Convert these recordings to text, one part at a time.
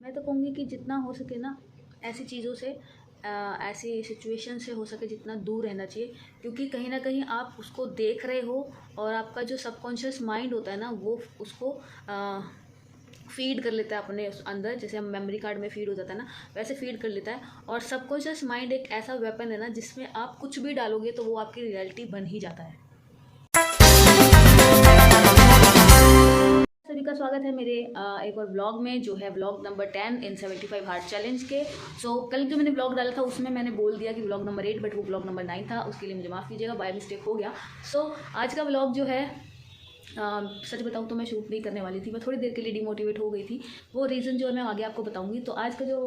मैं तो कहूँगी कि जितना हो सके ना ऐसी चीज़ों से ऐसी सिचुएशन से हो सके जितना दूर रहना चाहिए, क्योंकि कहीं ना कहीं आप उसको देख रहे हो और आपका जो सबकॉन्शियस माइंड होता है ना वो उसको फीड कर लेता है अपने अंदर, जैसे हम मेमोरी कार्ड में फीड हो जाता है ना वैसे फीड कर लेता है। और सबकॉन्शियस माइंड एक ऐसा वेपन है ना जिसमें आप कुछ भी डालोगे तो वो आपकी रियलिटी बन ही जाता है। सभी का स्वागत है मेरे एक और ब्लॉग में, जो है ब्लॉग नंबर 10 इन 75 हार्ट चैलेंज के। कल जो मैंने ब्लॉग डाला था उसमें मैंने बोल दिया कि ब्लॉग नंबर 8, बट वो ब्लॉग नंबर 9 था, उसके लिए मुझे माफ़ कीजिएगा, बाय मिस्टेक हो गया। आज का ब्लॉग जो है सच बताऊँ तो मैं शूट नहीं करने वाली थी, मैं थोड़ी देर के लिए डिमोटिवेट हो गई थी। वो रीज़न जो है मैं आगे आपको बताऊंगी। तो आज का जो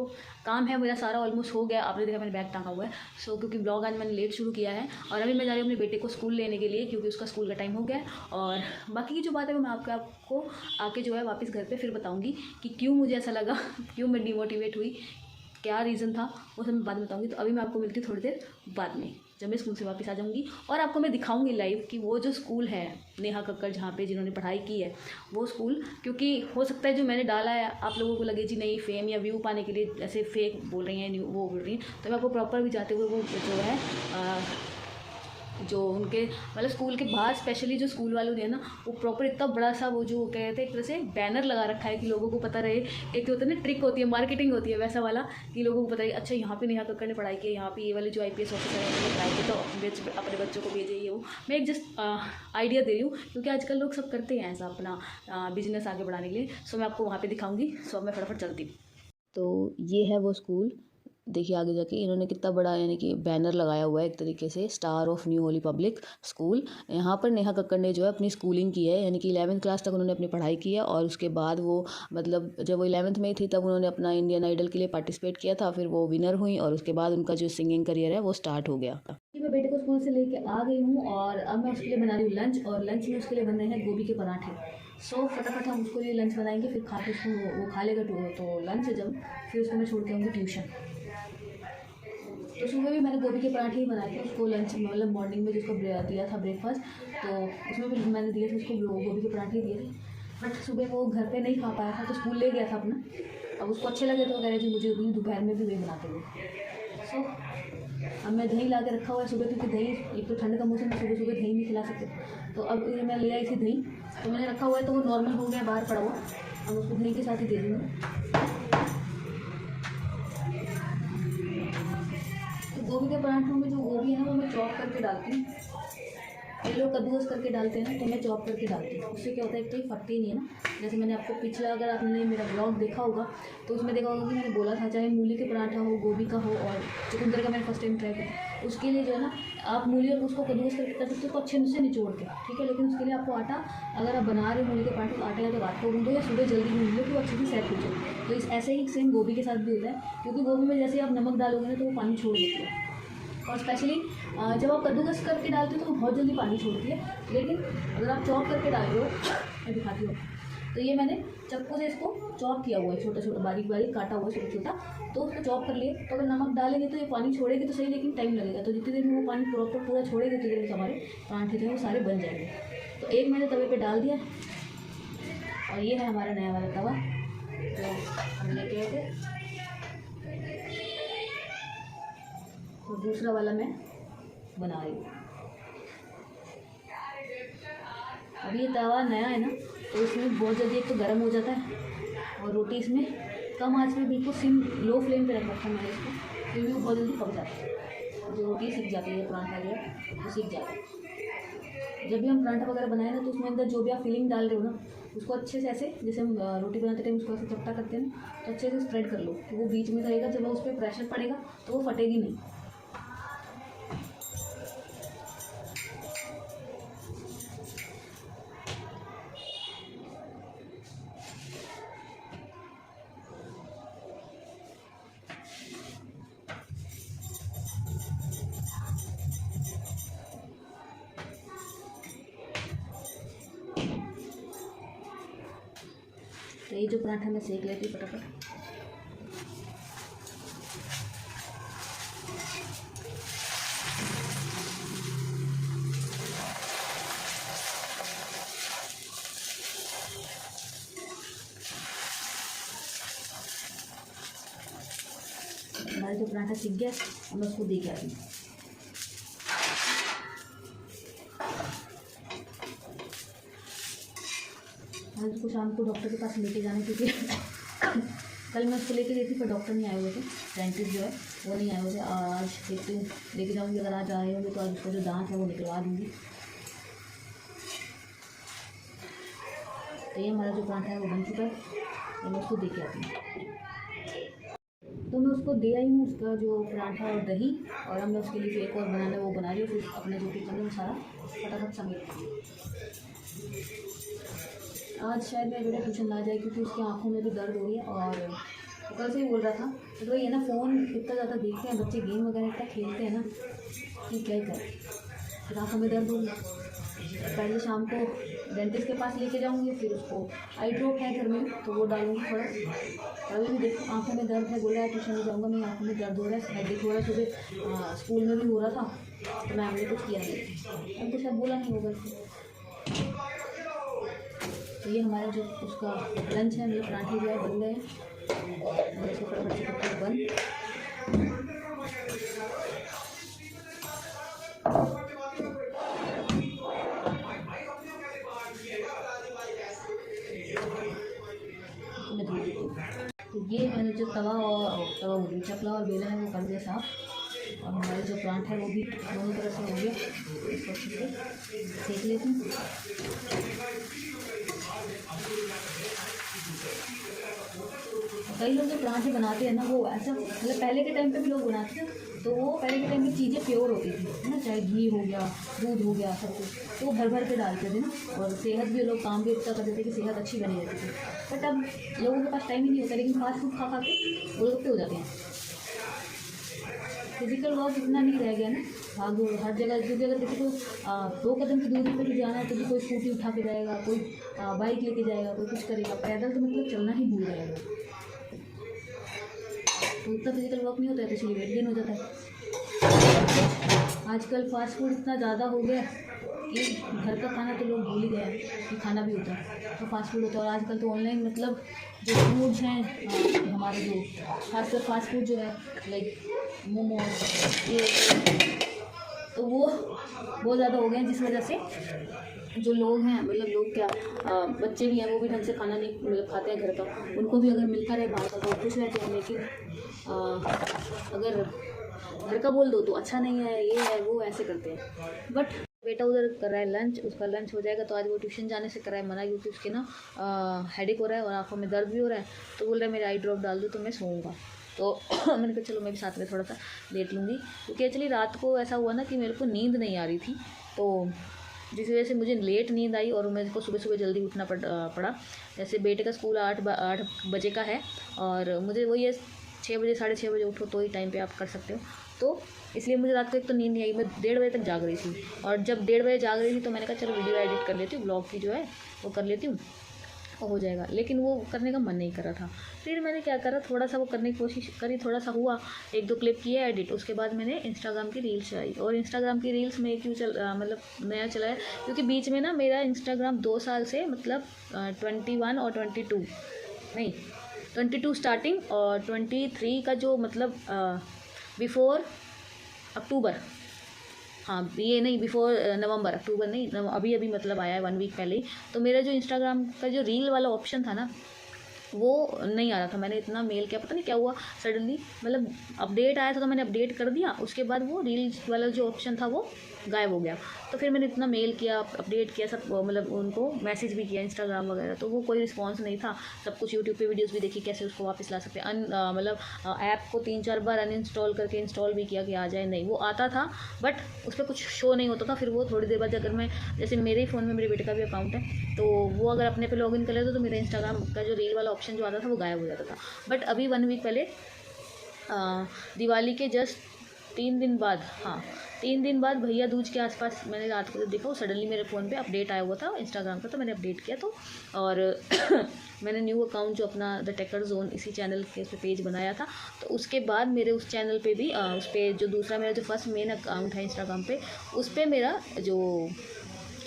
काम है मेरा सारा ऑलमोस्ट हो गया, आपने देखा मैंने बैग टांगा हुआ है। क्योंकि ब्लॉग आज मैंने लेट शुरू किया है और अभी मैं जा रही हूँ अपने बेटे को स्कूल लेने के लिए, क्योंकि उसका स्कूल का टाइम हो गया है। और बाकी की जो बात है वो मैं आपको आके जो है वापस घर पर फिर बताऊँगी कि क्यों मुझे ऐसा लगा क्यों मैं डिमोटिवेट हुई, क्या रीज़न था, वो सब मैं बाद में बताऊँगी। तो अभी मैं आपको मिलती हूँ थोड़ी देर बाद में, जब मैं स्कूल से वापस आ जाऊँगी और आपको मैं दिखाऊँगी लाइव कि वो जो स्कूल है नेहा कक्कड़ जहाँ पे जिन्होंने पढ़ाई की है वो स्कूल। क्योंकि हो सकता है जो मैंने डाला है आप लोगों को लगे जी नहीं फेम या व्यू पाने के लिए ऐसे फेक बोल रही हैं, वो बोल रही हैं। तो मैं आपको प्रॉपर भी जाते हुए वो जो है जो उनके मतलब स्कूल के बाहर स्पेशली जो स्कूल वालों ने है ना वो प्रॉपर इतना बड़ा सा वो जो कहते हैं एक तरह से बैनर लगा रखा है कि लोगों को पता रहे। एक तो होता है ना ट्रिक होती है, मार्केटिंग होती है वैसा वाला, कि लोगों को पता है अच्छा यहाँ पे नेहा कक्कड़ ने पढ़ाई की है, यहाँ पे ये वाले जो IPS ऑफिसर है उन्होंने पढ़ाई की, तो अपने बच्चों को भेजे ये वो। मैं एक जस्ट आइडिया दे रही हूँ, क्योंकि आजकल लोग सब करते हैं ऐसा अपना बिजनेस आगे बढ़ाने के लिए। मैं आपको वहाँ पर दिखाऊँगी। अब मैं फटाफट चलती हूँ। तो ये है वो स्कूल, देखिए आगे जाके इन्होंने कितना बड़ा यानी कि बैनर लगाया हुआ है एक तरीके से, star of new Holi public school. यहाँ पर नेहा कक्कड़ ने जो है अपनी स्कूलिंग की है, यानी कि 11वीं क्लास तक उन्होंने अपनी पढ़ाई की है। और उसके बाद वो मतलब जब वो 11वीं में थी तब उन्होंने अपना इंडियन आइडल के लिए पार्टिसिपेट किया था, फिर वो विनर हुई और उसके बाद उनका जो सिंगिंग करियर है वो स्टार्ट हो गया। मैं बेटे को स्कूल से लेके आ गई हूँ और अब मैं उसके लिए बना रही हूँ लंच, और लंच में उसके लिए बन रहे हैं गोभी के पराठे। फटाफट हम उसको लिए लंच बनाएंगे, फिर खा के उसको वो खा लेगा तो लंच जब फिर उसको मैं छोड़ के आऊँगी ट्यूशन। तो सुबह भी मैंने गोभी के पराठे ही बनाए थे उसको लंच मतलब मॉर्निंग में जिसको दिया था ब्रेकफास्ट, तो उसमें भी मैंने दिए थे उसको गोभी के पराठे ही दिए थे। बट सुबह वो घर पे नहीं खा पाया था तो स्कूल ले गया था अपना। अब उसको अच्छे लगे तो कह रहे जी मुझे भी दोपहर में भी वही बनाते हुए। अब मैं दही ला के रखा हुआ है सुबह, क्योंकि दही एक तो ठंड का मौसम में सुबह सुबह दही नहीं खिला सकते। तो अब ये मैं ले आई थी दही, तो मैंने रखा हुआ है तो वो नॉर्मल हो गया बाहर पड़ा हुआ। अब उसको दही के साथ ही दे दूँगी। गोभी के पराठों में जो गोभी है ना वो मैं चॉप करके डालती हूँ। कई लोग कद्दूकस करके डालते हैं ना, तो मैं चॉप करके डालती हूँ। उससे क्या होता है, एक तो ये फटती नहीं है ना। जैसे मैंने आपको पिछला अगर आपने मेरा ब्लॉग देखा होगा तो उसमें देखा होगा कि मैंने बोला था चाहे मूली के पराठा हो, गोभी का हो, और चुकंदर का मैंने फर्स्ट टाइम ट्राई किया। उसके लिए जो है ना आप मूली और उसको कद्दूकस करके कर सकते हो अच्छे से निचोड़ के, ठीक है। लेकिन उसके लिए आपको आटा, अगर आप बना रहे हो मूली के पराठे तो आटा या तो रात को गूंदो या सुबह जल्दी गूंद लो कि वो अच्छे से सेट हो जाए। तो इस ऐसे ही सेम गोभी के साथ भी होता है, क्योंकि गोभी में जैसे आप नमक डालोगे ना तो वो पानी छोड़ देती है। और स्पेशली जब आप कद्दूकस करके डालते हो तो बहुत जल्दी पानी छोड़ती है, लेकिन अगर आप चॉप करके डाल रहे हो, मैं दिखाती हूँ। तो ये मैंने चाकू से इसको चॉप किया हुआ है, छोटा छोटा बारीक बारीक काटा हुआ है छोटा छोटा। तो उसको चॉप कर लिए, तो अगर नमक डालेंगे तो ये पानी छोड़ेगी तो सही, लेकिन टाइम लगेगा। तो जितनी देर में वो पानी प्रॉपर पूरा छोड़ेगी उतनी देर में हमारे पराठे जो है वो सारे बन जाएंगे। तो एक मैंने तवे पर डाल दिया, और ये है हमारा नया वाला तवा जो हम लेके आए थे। तो दूसरा वाला मैं बना रही हूँ। अब ये तवा नया है ना तो इसमें बहुत जल्दी एक तो गर्म हो जाता है, और रोटी इसमें कम आंच में बिल्कुल सिम लो फ्लेम पे रख रखा है मैंने इसको, फिर भी वो बहुत जल्दी पक जाता है। जो रोटी सीख जाती है, पराठा जो है वो सीख जाता है। जब भी हम पराठा वगैरह बनाए ना तो उसमें अंदर जो भी आप फिलिंग डाल रहे हो ना उसको अच्छे से ऐसे, जैसे हम रोटी बनाते टाइम उसको ऐसे चपटा करते हैं ना, तो अच्छे से स्प्रेड कर लो तो वो बीच में रहेगा। जब उस पर प्रेशर पड़ेगा तो वो फटेगी नहीं। तो ये जो पराठा मैं सेक लेती हूँ फटाफट। हमारा जो पराठा सीख गया और मैं उसको दे के आती हूँ। आज उसको शाम को डॉक्टर के पास लेके जाने, क्योंकि कल मैं उसको लेके गई थी पर डॉक्टर नहीं आए हुए थे, डेंटिस्ट जो है वो नहीं आए हुए थे। आज देखती हूँ लेके जाऊँगी, अगर आज आए होंगे तो आज उसका जो दांत है वो निकलवा दूँगी। तो ये हमारा जो पराठा है वो बन चुका है, तो मैं उसको दे के आती हूँ। तो मैं उसको दे आई हूँ उसका जो पराठा और दही, और हमने उसके लिए एक और बनाना है वो बना रही हूँ। फिर अपने जो किचन में सारा फटाफट समेट। आज शायद मेरा बेटा ट्यूशन ना जाए क्योंकि उसकी आंखों में भी दर्द हो रही है, और कल से ही बोल रहा था तो वही है ना, फ़ोन इतना ज़्यादा देखते हैं बच्चे, गेम वगैरह इतना खेलते हैं ना कि क्या ही करें, फिर आँखों में दर्द होगी। पहले शाम को डेंटिस्ट के पास लेके जाऊंगी, फिर उसको आई ड्रॉप है घर में तो वो डालूंगी थोड़ा। अभी भी देखो आँखों में दर्द है, बोला है ट्यूशन में जाऊँगा मैं, आँखों में दर्द हो रहा है, हेडेक हो रहा है, सुबह स्कूल में भी हो रहा था तो मैम ने कुछ किया नहीं, हमको शायद बोला नहीं होगा इसलिए। तो ये हमारा जो उसका लंच है, मेरे पराठे जो है बन गए हैं और इसको फटाफट से करते बंद। तो ये मैंने जो तवा चकला और बेलन है वो कर दिया साफ, और हमारे जो पराठा है वो भी दोनों तरफ से हो गया, इसको अच्छे से सेक लेती हूँ। कई लोग जो पराठे बनाते हैं ना वो ऐसा, मतलब पहले के टाइम पे भी लोग बनाते थे, तो वो पहले के टाइम में चीज़ें प्योर होती थी है ना, चाहे घी हो गया, दूध हो गया, सब कुछ तो वो भर भर के डालते थे ना, और सेहत भी लोग काम भी इतना करते थे कि सेहत अच्छी बनी रहती थी। बट अब लोगों के पास टाइम ही नहीं होता, लेकिन फास्ट फूड खा खा के वो लोग पे हो जाते हैं। फिजिकल वर्क इतना नहीं रह गया ना, भाग दौड़ हर जगह, क्योंकि अगर किसी को 2 कदम की दूरी पर भी जाना है तो भी कोई स्कूटी उठा के जाएगा, कोई बाइक लेके जाएगा, कोई कुछ करेगा, पैदल तो मतलब चलना ही भूल जाएगा। तो उतना फिजिकल वर्क नहीं होता है तो इसलिए वेट गेन हो जाता है। आजकल फास्ट फूड इतना ज़्यादा हो गया कि घर का खाना तो लोग भूल ही गए हैं कि खाना भी होता है, तो फास्ट फूड होता है। और आजकल तो ऑनलाइन मतलब जो फूड्स हैं हमारे, जो खासकर फास्ट फूड जो है लाइक मोमोज ये, तो वो बहुत ज़्यादा हो गए हैं, जिस वजह से जो लोग हैं, मतलब लोग क्या बच्चे भी हैं वो भी ढंग से खाना नहीं मतलब खाते हैं घर का, उनको भी अगर मिलता रहे बाहर का तो खुश रहते हैं। लेकिन अगर घर का बोल दो तो अच्छा नहीं है, ये है वो, ऐसे करते हैं। बट बेटा उधर कर रहा है लंच, उसका लंच हो जाएगा तो आज वो ट्यूशन जाने से कर रहा है मना, क्योंकि उसके ना हेडेक हो रहा है और आँखों में दर्द भी हो रहा है, तो बोल रहा है मेरे आई ड्रॉप डाल दो तो मैं सोऊंगा। तो मैंने कहा चलो मैं भी साथ में थोड़ा सा लेट लूँगी, क्योंकि एक्चुअली रात को ऐसा हुआ ना कि मेरे को नींद नहीं आ रही थी, तो जिस वजह से मुझे लेट नींद आई और मेरे को सुबह सुबह जल्दी उठना पड़ा। जैसे बेटे का स्कूल 8 बजे का है, और मुझे वही है 6 बजे 6:30 बजे उठो तो ही टाइम पे आप कर सकते हो, तो इसलिए मुझे रात को एक तो नींद नहीं आई, मैं 1:30 बजे तक जाग रही थी। और जब 1:30 बजे जाग रही थी तो मैंने कहा चलो वीडियो एडिट कर लेती हूँ, ब्लॉग की जो है वो कर लेती हूँ और हो जाएगा, लेकिन वो करने का मन नहीं कर रहा था। फिर मैंने क्या करा, थोड़ा सा वो करने की कोशिश करी, थोड़ा सा हुआ, 1-2 क्लिप किए एडिट, उसके बाद मैंने इंस्टाग्राम की रील्स चलाई। और इंस्टाग्राम की रील्स में क्यों मतलब नया चलाया, क्योंकि बीच में ना मेरा इंस्टाग्राम 2 साल से मतलब 21 और 22 नहीं 22 स्टार्टिंग और 23 का जो मतलब बिफोर अक्टूबर, हाँ ये नहीं बिफोर नवंबर, अक्टूबर नहीं अभी अभी मतलब आया है 1 वीक पहले ही। तो मेरा जो इंस्टाग्राम का जो रील वाला ऑप्शन था ना वो नहीं आ रहा था, मैंने इतना मेल किया, पता नहीं क्या हुआ सडनली, मतलब अपडेट आया था तो मैंने अपडेट कर दिया, उसके बाद वो रील्स वाला जो ऑप्शन था वो गायब हो गया। तो फिर मैंने इतना मेल किया, अपडेट किया, सब मतलब उनको मैसेज भी किया इंस्टाग्राम वगैरह, तो वो कोई रिस्पांस नहीं था। सब कुछ यूट्यूब पे वीडियोस भी देखी कैसे उसको वापस ला सकते हैं, मतलब ऐप को 3-4 बार अनइंस्टॉल करके इंस्टॉल भी किया कि आ जाए, नहीं वो आता था बट उस पर कुछ शो नहीं होता था। फिर वो थोड़ी देर बाद अगर मैं, जैसे मेरे ही फ़ोन में मेरे बेटे का भी अकाउंट है, तो वो अगर अपने पे लॉगिन कर लेता तो मेरा इंस्टाग्राम का जो रील वाला ऑप्शन जो आता था वो गायब हो जाता था। बट अभी 1 वीक पहले दिवाली के जस्ट 3 दिन बाद, हाँ 3 दिन बाद भैया दूज के आसपास मैंने रात को देखा, वो सडनली मेरे फ़ोन पे अपडेट आया हुआ था इंस्टाग्राम का, तो मैंने अपडेट किया तो, और मैंने न्यू अकाउंट जो अपना द टेकर जोन इसी चैनल के उस पर पेज बनाया था, तो उसके बाद मेरे उस चैनल पे भी उस पर जो दूसरा मेरा जो फर्स्ट मेन अकाउंट है इंस्टाग्राम पे, उस पर मेरा जो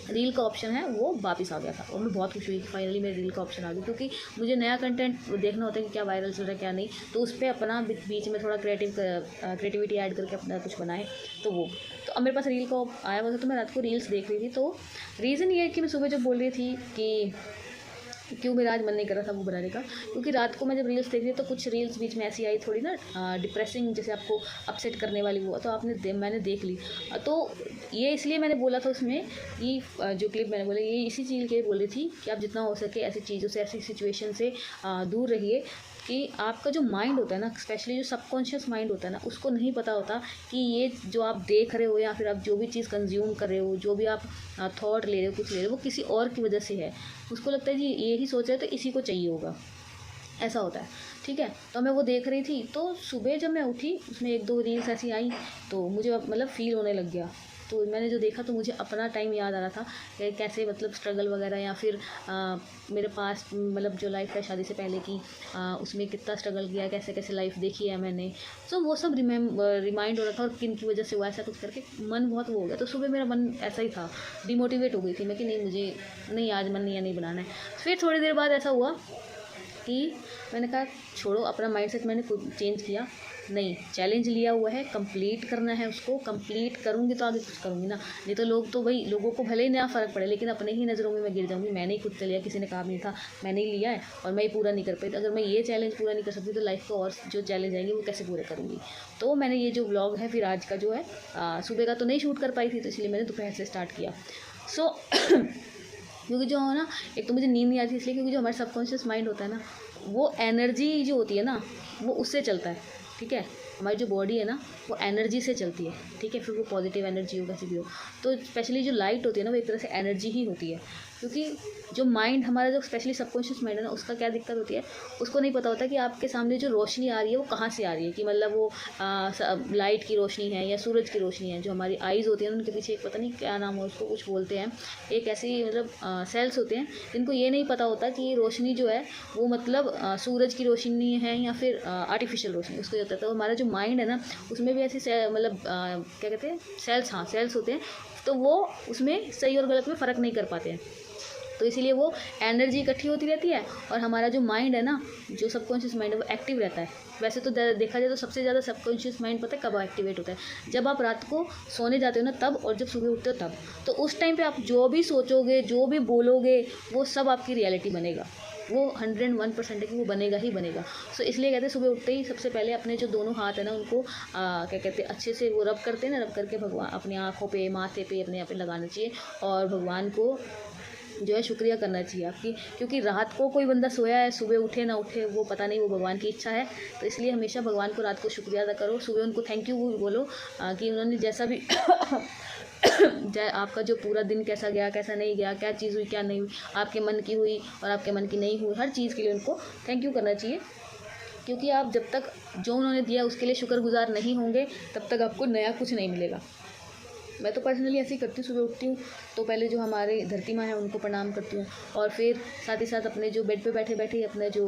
रील का ऑप्शन है वो वापस आ गया था और मैं बहुत खुश हुई कि फाइनली मेरे रील का ऑप्शन आ गया, क्योंकि मुझे नया कंटेंट देखना होता है कि क्या वायरल चल रहा है क्या नहीं, तो उस पर अपना बीच में थोड़ा क्रिएटिविटी ऐड करके अपना कुछ बनाए। तो अब मेरे पास रील का आया हुआ था, तो मैं रात को रील्स देख रही थी। तो रीज़न ये है कि मैं सुबह जब बोल रही थी कि क्यों मेरा आज मन नहीं कर रहा था वो बनाने का, क्योंकि रात को मैं जब रील्स देख रही तो कुछ रील्स बीच में ऐसी आई थोड़ी ना डिप्रेसिंग, जैसे आपको अपसेट करने वाली, वो तो मैंने देख ली। तो ये इसलिए मैंने बोला था उसमें कि जो क्लिप मैंने बोला ये इसी चीज़ के लिए बोल रही थी कि आप जितना हो सके ऐसी चीज़ों से, ऐसी सिचुएशन से दूर रहिए। कि आपका जो माइंड होता है ना, स्पेशली जो सबकॉन्शियस माइंड होता है ना, उसको नहीं पता होता कि ये जो आप देख रहे हो या फिर आप जो भी चीज़ कंज्यूम कर रहे हो, जो भी आप थॉट ले रहे हो, कुछ ले रहे हो, वो किसी और की वजह से है। उसको लगता है जी ये ही सोच रहा है तो इसी को चाहिए होगा, ऐसा होता है। ठीक है, तो मैं वो देख रही थी, तो सुबह जब मैं उठी उसमें 1-2 रील्स ऐसी आई, तो मुझे मतलब फ़ील होने लग गया। तो मैंने जो देखा तो मुझे अपना टाइम याद आ रहा था कि कैसे मतलब स्ट्रगल वगैरह, या फिर मेरे पास मतलब जो लाइफ है शादी से पहले की, उसमें कितना स्ट्रगल किया, कैसे कैसे लाइफ देखी है मैंने। तो वो सब रिमाइंड हो रहा था, और किन की वजह से हुआ ऐसा कुछ करके मन बहुत वो हो गया। तो सुबह मेरा मन ऐसा ही था, डिमोटिवेट हो गई थी मैं कि नहीं मुझे नहीं, आज मन नहीं है, नहीं बनाना है। फिर थोड़ी देर बाद ऐसा हुआ कि मैंने कहा छोड़ो, अपना माइंडसेट मैंने खुद चेंज किया। नहीं, चैलेंज लिया हुआ है, कंप्लीट करना है, उसको कंप्लीट करूँगी तो आगे कुछ करूँगी ना। नहीं तो लोगों को भले ही नया फ़र्क पड़े, लेकिन अपने ही नज़रों में मैं गिर जाऊँगी। मैंने ही खुद से लिया, किसी ने कहा नहीं था, मैंने ही लिया है और मैं ही पूरा नहीं कर पाई। तो अगर मैं ये चैलेंज पूरा नहीं कर सकती तो लाइफ को और जो चैलेंज आएंगे वो कैसे पूरे करूँगी। तो मैंने ये जो व्लॉग है फिर आज का जो है, सुबह का तो नहीं शूट कर पाई थी, तो इसलिए मैंने दोपहर से स्टार्ट किया। सो क्योंकि जो है ना, एक तो मुझे नींद नहीं आती इसलिए, क्योंकि जो हमारा सबकॉन्शियस माइंड होता है ना, वो एनर्जी जो होती है ना, वो उससे चलता है। ठीक है, हमारी जो बॉडी है ना वो एनर्जी से चलती है। ठीक है, फिर वो पॉजिटिव एनर्जी हो कैसी भी हो। तो स्पेशली जो लाइट होती है ना, वो एक तरह से एनर्जी ही होती है। क्योंकि जो माइंड हमारा, जो स्पेशली सबकॉन्शियस माइंड है ना, उसका क्या दिक्कत होती है, उसको नहीं पता होता कि आपके सामने जो रोशनी आ रही है वो कहाँ से आ रही है। कि मतलब वो लाइट की रोशनी है या सूरज की रोशनी है। जो हमारी आइज़ होती है उनके पीछे एक पता नहीं क्या नाम है, उसको कुछ बोलते हैं, एक ऐसी मतलब सेल्स होते हैं जिनको ये नहीं पता होता कि ये रोशनी जो है वो मतलब सूरज की रोशनी है या फिर आर्टिफिशियल रोशनी, उसको होता है। तो हमारा जो माइंड है ना, उसमें भी ऐसी मतलब क्या कहते हैं, सेल्स, हाँ सेल्स होते हैं। तो वो उसमें सही और गलत में फ़र्क नहीं कर पाते हैं। तो इसीलिए वो एनर्जी इकट्ठी होती रहती है, और हमारा जो माइंड है ना, जो सबकॉन्शियस माइंड है, वो एक्टिव रहता है। वैसे तो देखा जाए तो सबसे ज़्यादा सबकॉन्शियस माइंड पता है कब एक्टिवेट होता है, जब आप रात को सोने जाते हो ना तब, और जब सुबह उठते हो तब। तो उस टाइम पे आप जो भी सोचोगे, जो भी बोलोगे, वो सब आपकी रियलिटी बनेगा। वो 101% है कि वो बनेगा ही बनेगा। सो इसलिए कहते हैं सुबह उठते ही सबसे पहले अपने जो दोनों हाथ है ना, उनको क्या कहते हैं, अच्छे से वो रब करते हैं ना, रब करके भगवान अपनी आँखों पे, माथे पे, अपने यहाँ पे लगाना चाहिए, और भगवान को जो है शुक्रिया करना चाहिए आपकी। क्योंकि रात को कोई बंदा सोया है, सुबह उठे ना उठे वो पता नहीं, वो भगवान की इच्छा है। तो इसलिए हमेशा भगवान को रात को शुक्रिया अदा करो, सुबह उनको थैंक यू बोलो कि उन्होंने जैसा भी आपका जो पूरा दिन कैसा गया, कैसा नहीं गया, क्या चीज़ हुई, क्या नहीं हुई, आपके मन की हुई और आपके मन की नहीं हुई, हर चीज़ के लिए उनको थैंक यू करना चाहिए। क्योंकि आप जब तक जो उन्होंने दिया उसके लिए शुक्रगुजार नहीं होंगे, तब तक आपको नया कुछ नहीं मिलेगा। मैं तो पर्सनली ऐसे ही करती हूँ, सुबह उठती हूँ तो पहले जो हमारे धरती माँ है उनको प्रणाम करती हूँ, और फिर साथ ही साथ अपने जो बेड पे बैठे बैठे अपने जो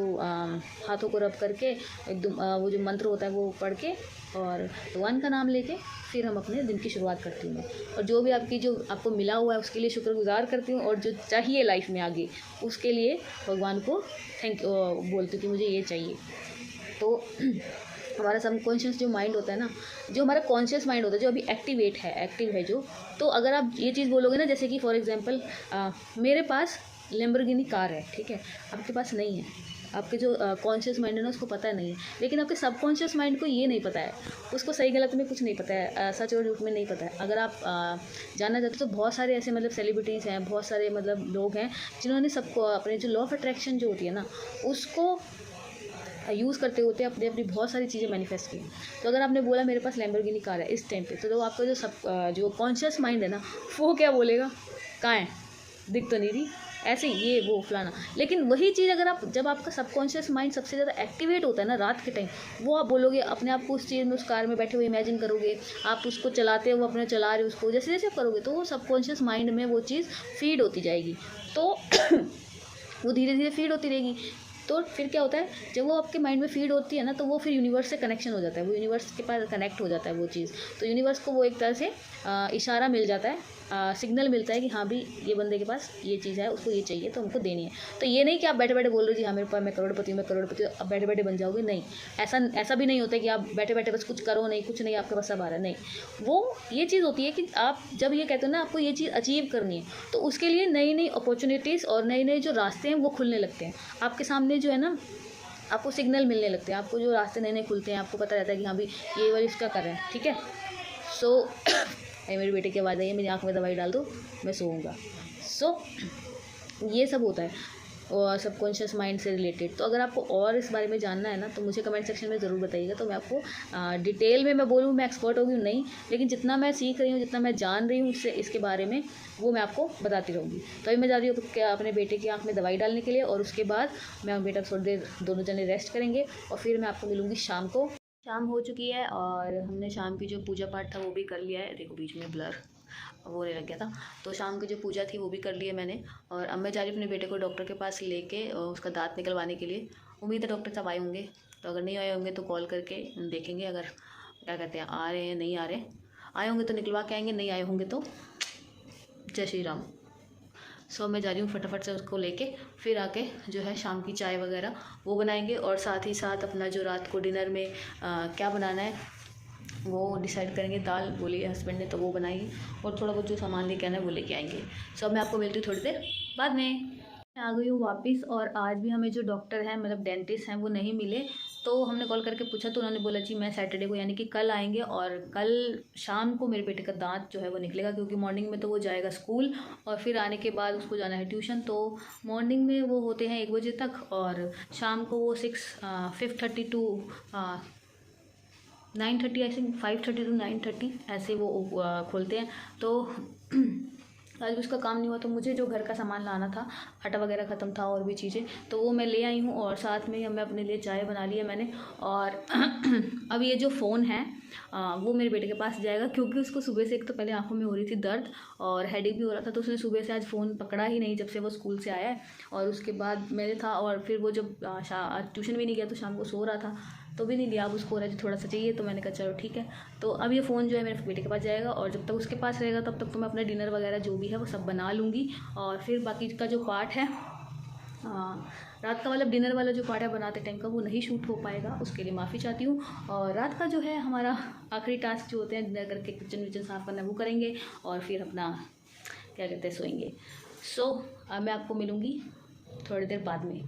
हाथों को रब करके एकदम वो जो मंत्र होता है वो पढ़ के और भगवान का नाम लेके फिर हम अपने दिन की शुरुआत करती हूँ। और जो भी जो आपको मिला हुआ है उसके लिए शुक्रगुजार करती हूँ, और जो चाहिए लाइफ में आगे उसके लिए भगवान को थैंक बोलती हूँ कि मुझे ये चाहिए। तो हमारा सबकॉन्शियस जो माइंड होता है ना, जो हमारा कॉन्शियस माइंड होता है, जो अभी एक्टिव है जो, तो अगर आप ये चीज़ बोलोगे ना, जैसे कि फॉर एग्जांपल मेरे पास लैम्बोर्गिनी कार है, ठीक है, आपके पास नहीं है, आपके जो कॉन्शियस माइंड है ना उसको पता नहीं है, लेकिन आपके सबकॉन्शियस माइंड को ये नहीं पता है, उसको सही गलत में कुछ नहीं पता है, सच और झूठ में नहीं पता है। अगर आप जानना चाहते हो तो बहुत सारे ऐसे मतलब सेलिब्रिटीज़ हैं, बहुत सारे मतलब लोग हैं जिन्होंने सबको अपने जो लॉ ऑफ अट्रैक्शन जो होती है ना उसको यूज़ करते होते अपनी अपनी बहुत सारी चीज़ें मैनिफेस्ट की। तो अगर आपने बोला मेरे पास लैम्बोर्गिनी कार है इस टाइम पे, तो आपका जो कॉन्शियस माइंड है ना वो क्या बोलेगा, कहाँ है, दिख तो नहीं रही, ऐसे ये वो फलाना। लेकिन वही चीज़ अगर आप, जब आपका सबकॉन्शियस माइंड सबसे ज़्यादा एक्टिवेट होता है ना रात के टाइम, वो आप बोलोगे अपने आप को उस चीज़ में, उस कार में बैठे हुए इमेजिन करोगे, आप उसको चलाते हो, अपने चला रहे हो उसको, जैसे जैसे आप करोगे तो वो सबकॉन्शियस माइंड में वो चीज़ फीड होती जाएगी, तो वो धीरे धीरे फीड होती रहेगी। तो फिर क्या होता है, जब वो आपके माइंड में फीड होती है ना, तो वो फिर यूनिवर्स से कनेक्शन हो जाता है, वो यूनिवर्स के पास कनेक्ट हो जाता है वो चीज़। तो यूनिवर्स को वो एक तरह से इशारा मिल जाता है सिग्नल मिलता है कि हाँ भी ये बंदे के पास ये चीज़ है, उसको ये चाहिए तो हमको देनी है। तो ये नहीं कि आप बैठे बैठे बोल रहे हो जी हाँ मेरे पास मैं करोड़पति हूँ, अब बैठे बैठे बन जाओगे, नहीं। ऐसा भी नहीं होता है कि आप बैठे बैठे बस कुछ करो नहीं, कुछ नहीं आपके पास सब आ रहा है, नहीं। वो ये चीज़ होती है कि आप जब ये कहते हो ना आपको ये चीज़ अचीव करनी है, तो उसके लिए नई नई अपॉर्चुनिटीज़ और नए नए जो रास्ते हैं वो खुलने लगते हैं आपके सामने, जो है ना आपको सिग्नल मिलने लगते हैं, आपको जो रास्ते नए नए खुलते हैं, आपको पता रहता है कि हाँ भाई ये वाली इसका कर रहे हैं, ठीक है। सो मेरे बेटे की आवाज़ आई है, मेरी आँख में दवाई डाल दो, मैं सोऊंगा। सो ये सब होता है और सबकॉन्शियस माइंड से रिलेटेड। तो अगर आपको और इस बारे में जानना है ना तो मुझे कमेंट सेक्शन में ज़रूर बताइएगा, तो मैं आपको डिटेल में मैं बोलूँ मैं एक्सपर्ट हो गई हूँ नहीं, लेकिन जितना मैं सीख रही हूँ, जितना मैं जान रही हूँ इसके बारे में, वो मैं आपको बताती रहूँगी। तो अभी मैं जा रही हूँ अपने बेटे की आँख में दवाई डालने के लिए, और उसके बाद मैं और बेटा थोड़ी देर दोनों जने रेस्ट करेंगे, और फिर मैं आपको मिलूँगी शाम को। शाम हो चुकी है और हमने शाम की जो पूजा पाठ था वो भी कर लिया है। देखो बीच में ब्लर वो लग गया था, तो शाम की जो पूजा थी वो भी कर ली है मैंने। और अब मैं जा रही हूँ अपने बेटे को डॉक्टर के पास लेके उसका दांत निकलवाने के लिए। उम्मीद है डॉक्टर साहब आए होंगे, तो अगर नहीं आए होंगे तो कॉल करके देखेंगे, अगर क्या कहते हैं आ रहे हैं नहीं आ रहे, आए होंगे तो निकलवा के आएंगे, नहीं आए होंगे तो जय श्री राम। सो मैं जा रही हूँ फटाफट से उसको लेके, फिर आके जो है शाम की चाय वगैरह वो बनाएंगे, और साथ ही साथ अपना जो रात को डिनर में क्या बनाना है वो डिसाइड करेंगे। दाल बोली है हस्बैंड ने तो वो बनाएंगे, और थोड़ा बहुत जो सामान लेके आना है वो लेके आएंगे। सो मैं आपको मिलती हूँ थोड़ी देर बाद में। मैं आ गई हूँ वापस, और आज भी हमें जो डॉक्टर हैं मतलब डेंटिस्ट हैं वो नहीं मिले। तो हमने कॉल करके पूछा तो उन्होंने बोला जी मैं सैटरडे को यानी कि कल आएंगे, और कल शाम को मेरे बेटे का दांत जो है वो निकलेगा, क्योंकि मॉर्निंग में तो वो जाएगा स्कूल और फिर आने के बाद उसको जाना है ट्यूशन। तो मॉर्निंग में वो होते हैं 1 बजे तक, और शाम को वो 5:30 टू 9:30 आई थिंक, 5:30 टू 9:30 ऐसे वो खोलते हैं। तो आज भी उसका काम नहीं हुआ, तो मुझे जो घर का सामान लाना था, आटा वगैरह ख़त्म था और भी चीज़ें, तो वो मैं ले आई हूँ, और साथ में ही मैं अपने लिए चाय बना ली है मैंने। और अब ये जो फ़ोन है वो मेरे बेटे के पास जाएगा, क्योंकि उसको सुबह से एक तो पहले आंखों में हो रही थी दर्द और हेडेक भी हो रहा था, तो उसने सुबह से आज फ़ोन पकड़ा ही नहीं जब से वो स्कूल से आया है। और उसके बाद मैंने था, और फिर वो जब ट्यूशन भी नहीं गया तो शाम को सो रहा था तो भी नहीं लिया। अब उसको रहा थोड़ा सा चाहिए, तो मैंने कहा चलो ठीक है। तो अब ये फ़ोन जो है मेरे बेटे के पास जाएगा, और जब तक उसके पास रहेगा तब तक तो मैं अपना डिनर वगैरह जो भी है वो सब बना लूँगी। और फिर बाकी का जो पार्ट है रात का मतलब डिनर वाला जो पार्ट है बनाते टाइम का, वो नहीं शूट हो पाएगा, उसके लिए माफ़ी चाहती हूँ। और रात का जो है हमारा आखिरी टास्क जो होते हैं डिनर करके किचन विचन साफ़ करना वो करेंगे, और फिर अपना क्या कहते हैं सोएंगे। सो अब मैं आपको मिलूँगी थोड़ी देर बाद में।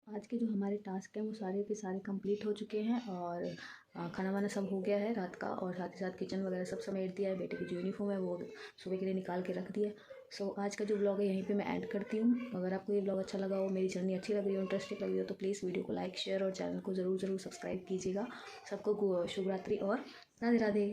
आज के जो हमारे टास्क हैं वो सारे के सारे कंप्लीट हो चुके हैं, और खाना वाना सब हो गया है रात का, और साथ ही साथ किचन वगैरह सब समेट दिया है। बेटे की जो यूनिफॉर्म है वो सुबह के लिए निकाल के रख दिया। सो आज का जो ब्लॉग है यहीं पे मैं ऐड करती हूँ। अगर आपको ये ब्लॉग अच्छा लगा हो, मेरी जर्नी अच्छी लग रही हो, इंटरेस्टिंग लग रही हो, तो प्लीज़ वीडियो को लाइक शेयर और चैनल को ज़रूर सब्सक्राइब कीजिएगा। सबको शुभ रात्रि और राधे राधे।